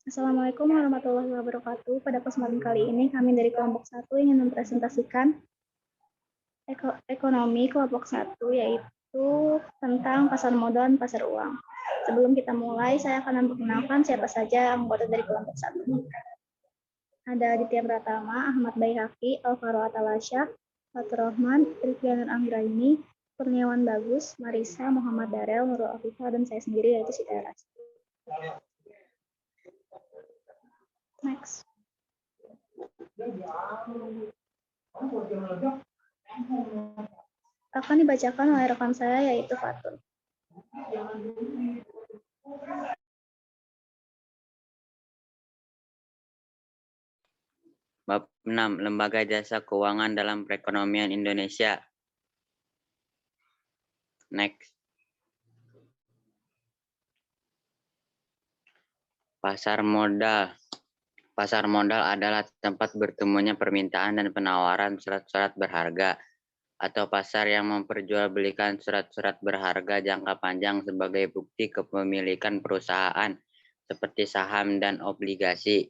Assalamualaikum warahmatullahi wabarakatuh. Pada kesempatan kali ini kami dari kelompok 1 ingin mempresentasikan ekonomi kelompok 1, yaitu tentang pasar modal dan pasar uang. Sebelum kita mulai, saya akan memperkenalkan siapa saja anggota dari kelompok 1. Ada Aditya Pratama, Ahmad Baihaqi, Alvaro Atalasya, Fatur Rahman, Riflianur Anggraini, Kurniawan Bagus, Marisa, Muhammad Darel, Nurul Afifah, dan saya sendiri yaitu Siti Aras. Next. Akan dibacakan oleh rekan saya yaitu Fatur. Bab 6. Lembaga Jasa Keuangan dalam Perekonomian Indonesia. Next. Pasar modal. Pasar modal adalah tempat bertemunya permintaan dan penawaran surat-surat berharga atau pasar yang memperjualbelikan surat-surat berharga jangka panjang sebagai bukti kepemilikan perusahaan seperti saham dan obligasi.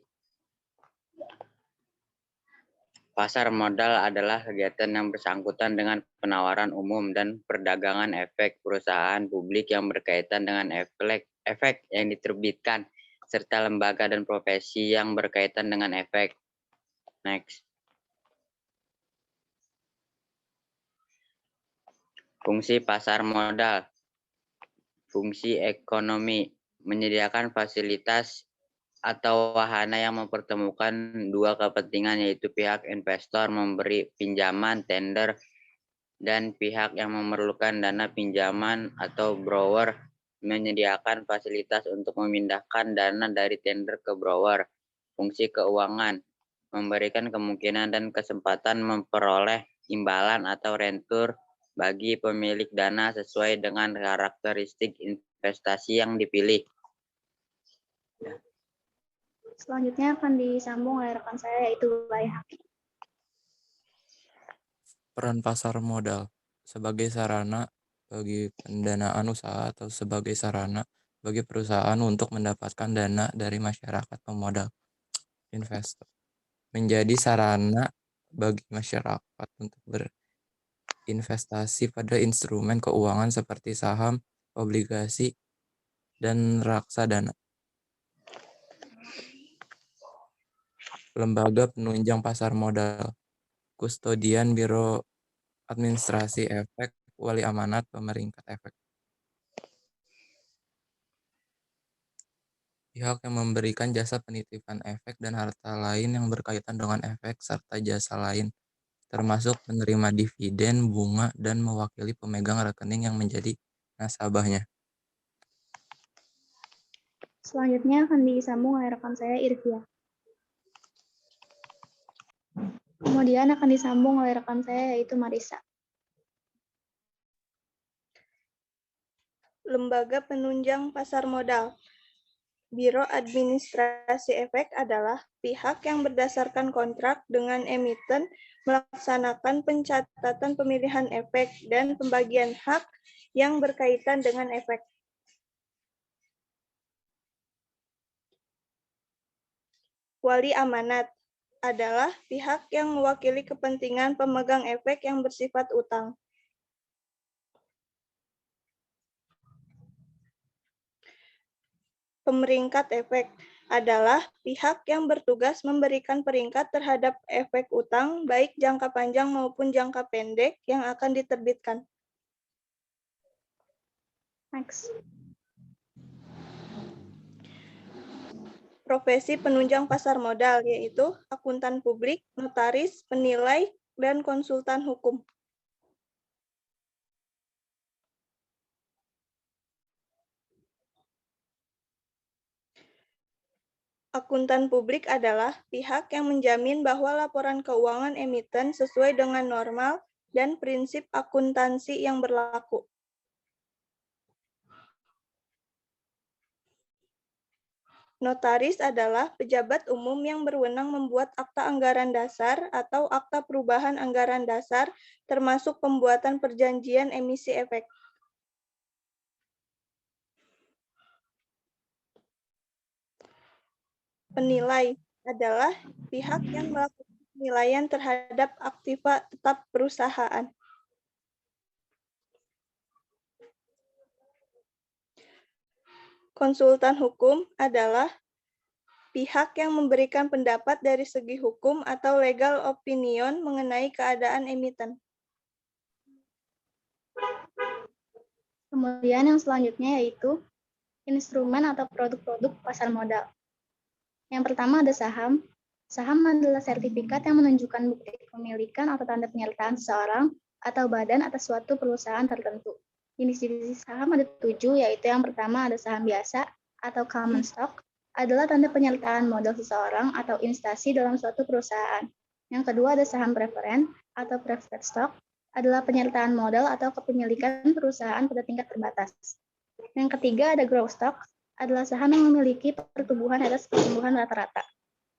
Pasar modal adalah kegiatan yang bersangkutan dengan penawaran umum dan perdagangan efek perusahaan publik yang berkaitan dengan efek yang diterbitkan, serta lembaga dan profesi yang berkaitan dengan efek. Next. Fungsi pasar modal. Fungsi ekonomi, menyediakan fasilitas atau wahana yang mempertemukan dua kepentingan, yaitu pihak investor memberi pinjaman tender dan pihak yang memerlukan dana pinjaman atau borrower menyediakan fasilitas untuk memindahkan dana dari tender ke borrower. Fungsi keuangan, memberikan kemungkinan dan kesempatan memperoleh imbalan atau rentur bagi pemilik dana sesuai dengan karakteristik investasi yang dipilih. Selanjutnya akan disambung oleh rekan saya yaitu Baihaqi. Peran pasar modal sebagai sarana bagi pendanaan usaha atau sebagai sarana bagi perusahaan untuk mendapatkan dana dari masyarakat pemodal investor. Menjadi sarana bagi masyarakat untuk berinvestasi pada instrumen keuangan seperti saham, obligasi, dan reksadana. Lembaga penunjang pasar modal, kustodian Biro Administrasi Efek, wali amanat pemeringkat efek. Pihak yang memberikan jasa penitipan efek dan harta lain yang berkaitan dengan efek serta jasa lain, termasuk menerima dividen, bunga, dan mewakili pemegang rekening yang menjadi nasabahnya. Selanjutnya akan disambung oleh rekan saya Irfia. Kemudian akan disambung oleh rekan saya yaitu Marisa. Lembaga penunjang pasar modal. Biro Administrasi Efek adalah pihak yang berdasarkan kontrak dengan emiten melaksanakan pencatatan pemilihan efek dan pembagian hak yang berkaitan dengan efek. Wali amanat adalah pihak yang mewakili kepentingan pemegang efek yang bersifat utang. Pemeringkat efek adalah pihak yang bertugas memberikan peringkat terhadap efek utang, baik jangka panjang maupun jangka pendek yang akan diterbitkan. Next. Profesi penunjang pasar modal yaitu akuntan publik, notaris, penilai, dan konsultan hukum. Akuntan publik adalah pihak yang menjamin bahwa laporan keuangan emiten sesuai dengan normal dan prinsip akuntansi yang berlaku. Notaris adalah pejabat umum yang berwenang membuat akta anggaran dasar atau akta perubahan anggaran dasar, termasuk pembuatan perjanjian emisi efek. penilai adalah pihak yang melakukan penilaian terhadap aktiva tetap perusahaan. Konsultan hukum adalah pihak yang memberikan pendapat dari segi hukum atau legal opinion mengenai keadaan emiten. Kemudian yang selanjutnya yaitu instrumen atau produk-produk pasar modal. Yang pertama ada saham. Saham adalah sertifikat yang menunjukkan bukti kepemilikan atau tanda penyertaan seseorang atau badan atas suatu perusahaan tertentu. Jenis-jenis saham ada 7, yaitu yang pertama ada saham biasa atau common stock, adalah tanda penyertaan modal seseorang atau instansi dalam suatu perusahaan. Yang kedua ada saham preferen atau preferred stock, adalah penyertaan modal atau kepemilikan perusahaan pada tingkat terbatas. Yang ketiga ada growth stock, adalah saham yang memiliki pertumbuhan atas pertumbuhan rata-rata.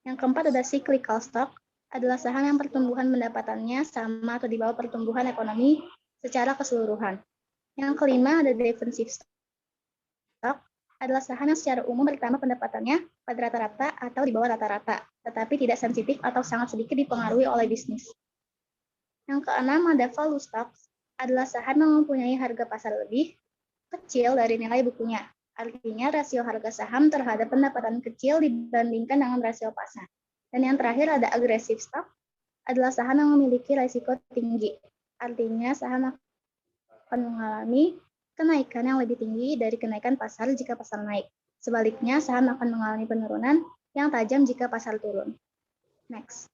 Yang keempat ada cyclical stock, adalah saham yang pertumbuhan pendapatannya sama atau di bawah pertumbuhan ekonomi secara keseluruhan. Yang kelima ada defensive stock, adalah saham yang secara umum bertambah pendapatannya pada rata-rata atau di bawah rata-rata, tetapi tidak sensitif atau sangat sedikit dipengaruhi oleh bisnis. Yang keenam ada value stock, adalah saham yang mempunyai harga pasar lebih kecil dari nilai bukunya. Artinya rasio harga saham terhadap pendapatan kecil dibandingkan dengan rasio pasar. Dan yang terakhir ada aggressive stock, adalah saham yang memiliki risiko tinggi. Artinya saham akan mengalami kenaikan yang lebih tinggi dari kenaikan pasar jika pasar naik. Sebaliknya, saham akan mengalami penurunan yang tajam jika pasar turun. Next.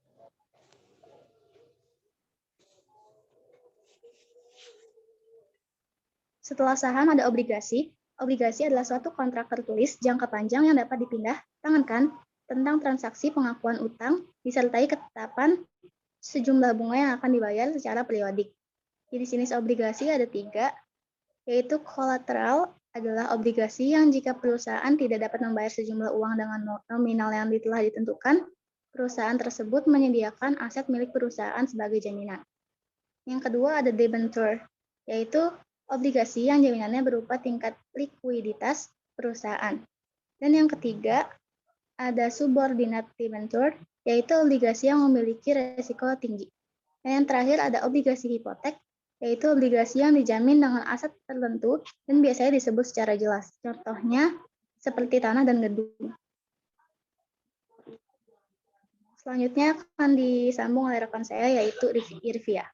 Setelah saham ada obligasi. Obligasi adalah suatu kontrak tertulis jangka panjang yang dapat dipindah tangankan tentang transaksi pengakuan utang disertai ketetapan sejumlah bunga yang akan dibayar secara periodik. Jenis-jenis obligasi ada 3, yaitu kolateral adalah obligasi yang jika perusahaan tidak dapat membayar sejumlah uang dengan nominal yang telah ditentukan, perusahaan tersebut menyediakan aset milik perusahaan sebagai jaminan. Yang kedua ada debenture, yaitu obligasi yang jaminannya berupa tingkat likuiditas perusahaan. Dan yang ketiga, ada subordinate debenture, yaitu obligasi yang memiliki risiko tinggi. Dan yang terakhir ada obligasi hipotek, yaitu obligasi yang dijamin dengan aset tertentu dan biasanya disebut secara jelas. Contohnya seperti tanah dan gedung. Selanjutnya akan disambung oleh rekan saya, yaitu Irvia.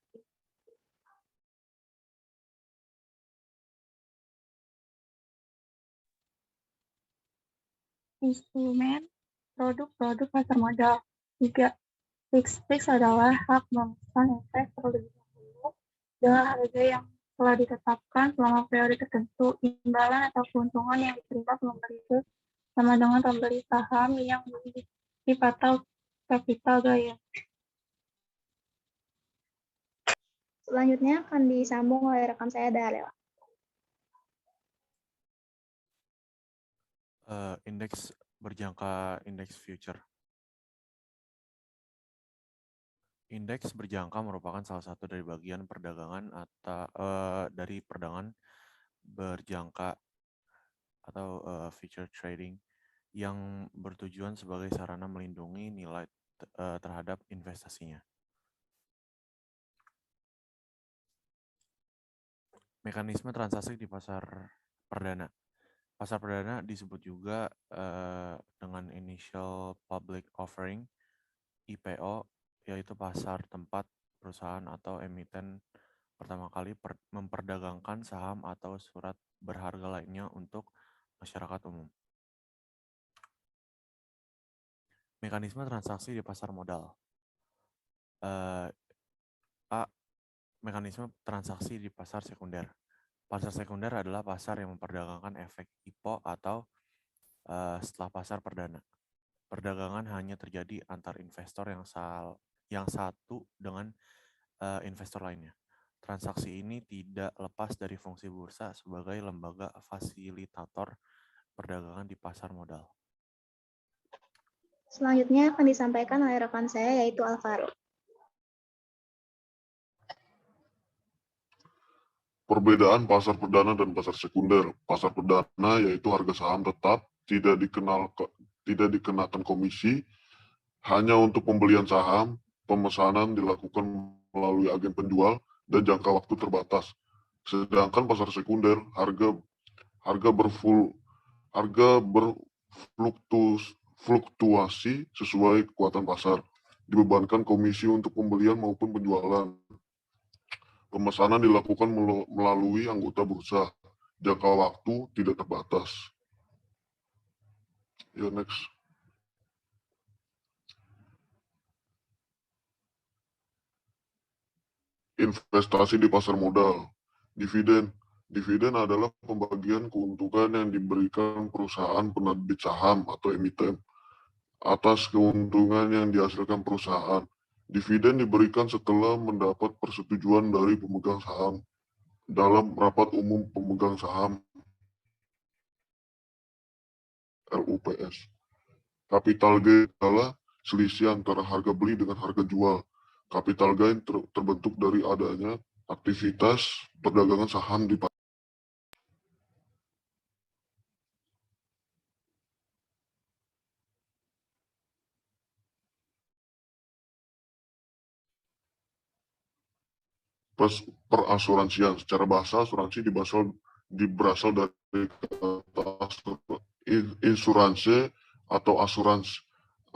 Instrumen produk-produk pasar modal. 3. Fix adalah hak memesan efek terlebih dahulu dengan harga yang telah ditetapkan selama periode tertentu. Imbalan atau keuntungan yang diterima pembeli itu sama dengan pembeli saham yang memiliki atau capital gain. Selanjutnya akan disambung oleh rekan saya, Dalela. Indeks berjangka indeks future. Indeks berjangka merupakan salah satu dari bagian perdagangan atau dari perdagangan berjangka atau future trading yang bertujuan sebagai sarana melindungi nilai terhadap investasinya. Mekanisme transaksi di pasar perdana. Pasar perdana disebut juga dengan Initial Public Offering, IPO, yaitu pasar tempat perusahaan atau emiten pertama kali memperdagangkan saham atau surat berharga lainnya untuk masyarakat umum. Mekanisme transaksi di pasar modal. A. Mekanisme transaksi di pasar sekunder. Pasar sekunder adalah pasar yang memperdagangkan efek IPO atau setelah pasar perdana. Perdagangan hanya terjadi antar investor yang satu dengan investor lainnya. Transaksi ini tidak lepas dari fungsi bursa sebagai lembaga fasilitator perdagangan di pasar modal. Selanjutnya akan disampaikan oleh rekan saya, yaitu Alvaro. Perbedaan pasar perdana dan pasar sekunder. Pasar perdana yaitu harga saham tetap tidak tidak dikenakan komisi. Hanya untuk pembelian saham, pemesanan dilakukan melalui agen penjual dan jangka waktu terbatas. Sedangkan pasar sekunder, harga berfluktuasi sesuai kekuatan pasar. Dibebankan komisi untuk pembelian maupun penjualan. Pemesanan dilakukan melalui anggota bursa. Jangka waktu tidak terbatas. Ya, next. Investasi di pasar modal. Dividen. Dividen adalah pembagian keuntungan yang diberikan perusahaan penerbit saham atau emiten atas keuntungan yang dihasilkan perusahaan. Dividen diberikan setelah mendapat persetujuan dari pemegang saham dalam rapat umum pemegang saham RUPS. Capital gain adalah selisih antara harga beli dengan harga jual. Capital gain terbentuk dari adanya aktivitas perdagangan saham di pasar. Perasuransian. Secara bahasa, asuransi berasal dari kata insuransi atau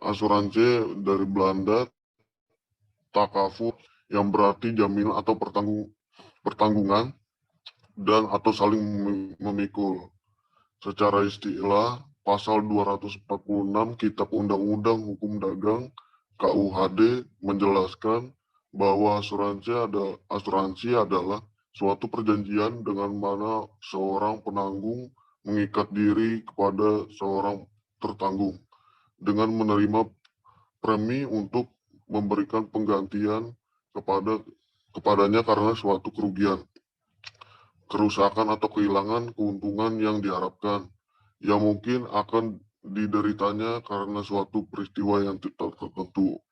asuransi dari Belanda, takaful, yang berarti jaminan atau pertanggungan dan atau saling memikul. Secara istilah, pasal 246 Kitab Undang-Undang Hukum Dagang KUHD menjelaskan bahwa asuransi adalah suatu perjanjian dengan mana seorang penanggung mengikat diri kepada seorang tertanggung dengan menerima premi untuk memberikan penggantian kepadanya karena suatu kerugian, kerusakan atau kehilangan keuntungan yang diharapkan, yang mungkin akan dideritanya karena suatu peristiwa yang tertentu.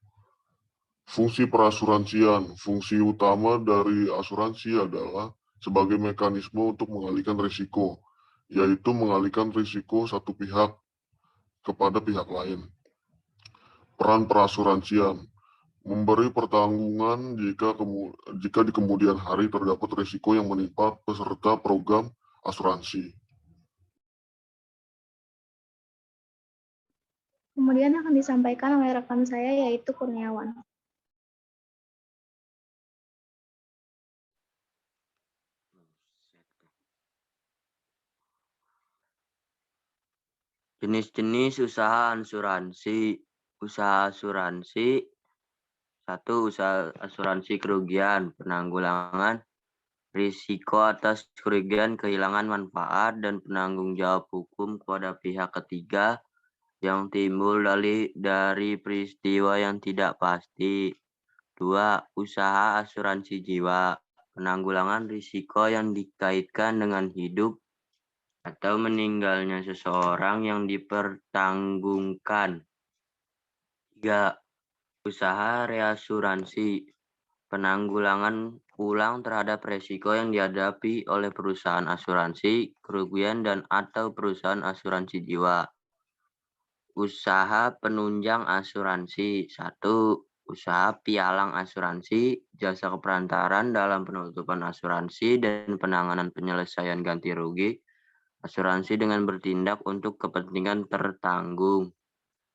Fungsi perasuransian. Fungsi utama dari asuransi adalah sebagai mekanisme untuk mengalihkan risiko, yaitu mengalihkan risiko satu pihak kepada pihak lain. Peran perasuransian. Memberi pertanggungan jika di kemudian hari terdapat risiko yang menimpa peserta program asuransi. Kemudian akan disampaikan oleh rekan saya yaitu Kurniawan. Jenis-jenis usaha asuransi. Usaha asuransi. 1. Usaha asuransi kerugian, penanggulangan risiko atas kerugian, kehilangan manfaat, dan penanggung jawab hukum kepada pihak ketiga yang timbul dari peristiwa yang tidak pasti. 2. Usaha asuransi jiwa, penanggulangan risiko yang dikaitkan dengan hidup atau meninggalnya seseorang yang dipertanggungkan. 3. Usaha reasuransi, penanggulangan ulang terhadap risiko yang dihadapi oleh perusahaan asuransi kerugian dan atau perusahaan asuransi jiwa. Usaha penunjang asuransi. 1. Usaha pialang asuransi, jasa keperantaran dalam penutupan asuransi dan penanganan penyelesaian ganti rugi asuransi dengan bertindak untuk kepentingan tertanggung.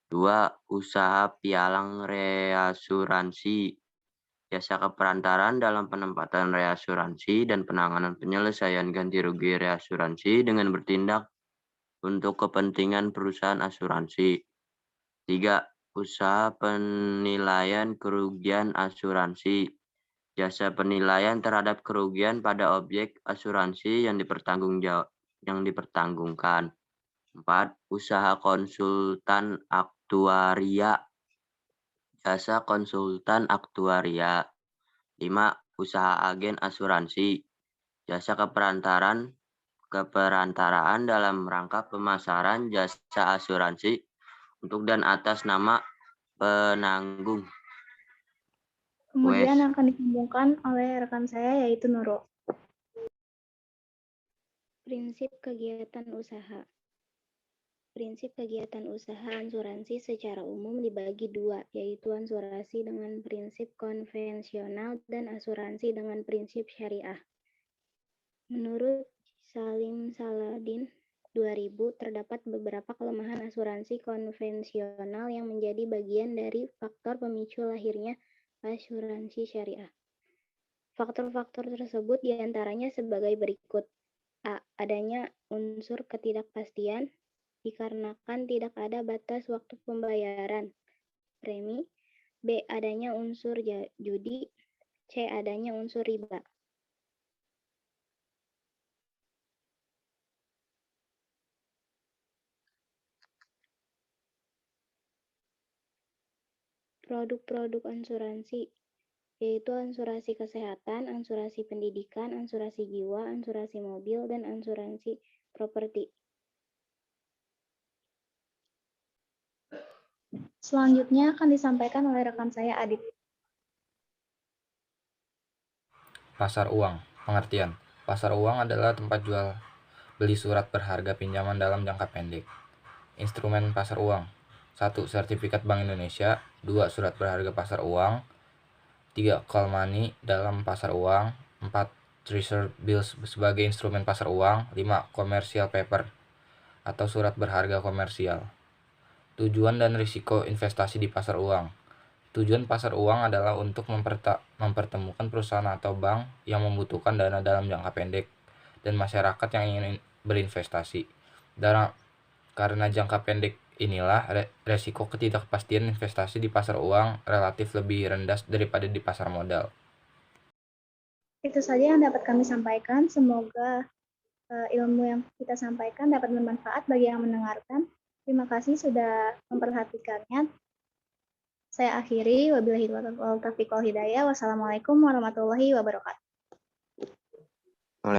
2. Usaha pialang reasuransi, jasa keperantaran dalam penempatan reasuransi dan penanganan penyelesaian ganti rugi reasuransi dengan bertindak untuk kepentingan perusahaan asuransi. 3. Usaha penilaian kerugian asuransi, jasa penilaian terhadap kerugian pada objek asuransi yang dipertanggungkan. 4. Usaha konsultan aktuaria, jasa konsultan aktuaria. 5. Usaha agen asuransi, jasa keperantaraan dalam rangka pemasaran jasa asuransi untuk dan atas nama penanggung. Kemudian akan disambungkan oleh rekan saya yaitu Nurul. Prinsip kegiatan usaha. Prinsip kegiatan usaha asuransi secara umum dibagi dua, yaitu asuransi dengan prinsip konvensional dan asuransi dengan prinsip syariah. Menurut Salim Saladin 2000, terdapat beberapa kelemahan asuransi konvensional yang menjadi bagian dari faktor pemicu lahirnya asuransi syariah. Faktor-faktor tersebut diantaranya sebagai berikut. A. Adanya unsur ketidakpastian, dikarenakan tidak ada batas waktu pembayaran premi. B. Adanya unsur judi. C. Adanya unsur riba. Produk-produk asuransi yaitu asuransi kesehatan, asuransi pendidikan, asuransi jiwa, asuransi mobil, dan asuransi properti. Selanjutnya akan disampaikan oleh rekan saya Adit. Pasar uang. Pengertian. Pasar uang adalah tempat jual beli surat berharga pinjaman dalam jangka pendek. Instrumen pasar uang. 1. Sertifikat Bank Indonesia. 2. Surat berharga pasar uang. 3. Call money dalam pasar uang. 4. Treasury bills sebagai instrumen pasar uang. 5. Commercial paper atau surat berharga komersial. Tujuan dan risiko investasi di pasar uang. Tujuan pasar uang adalah untuk mempertemukan perusahaan atau bank yang membutuhkan dana dalam jangka pendek dan masyarakat yang ingin berinvestasi. Karena jangka pendek inilah resiko ketidakpastian investasi di pasar uang relatif lebih rendah daripada di pasar modal. Itu saja yang dapat kami sampaikan. Semoga ilmu yang kita sampaikan dapat bermanfaat bagi yang mendengarkan. Terima kasih sudah memperhatikannya. Saya akhiri. Wabillahi taufiq wal hidayah. Wassalamualaikum warahmatullahi wabarakatuh.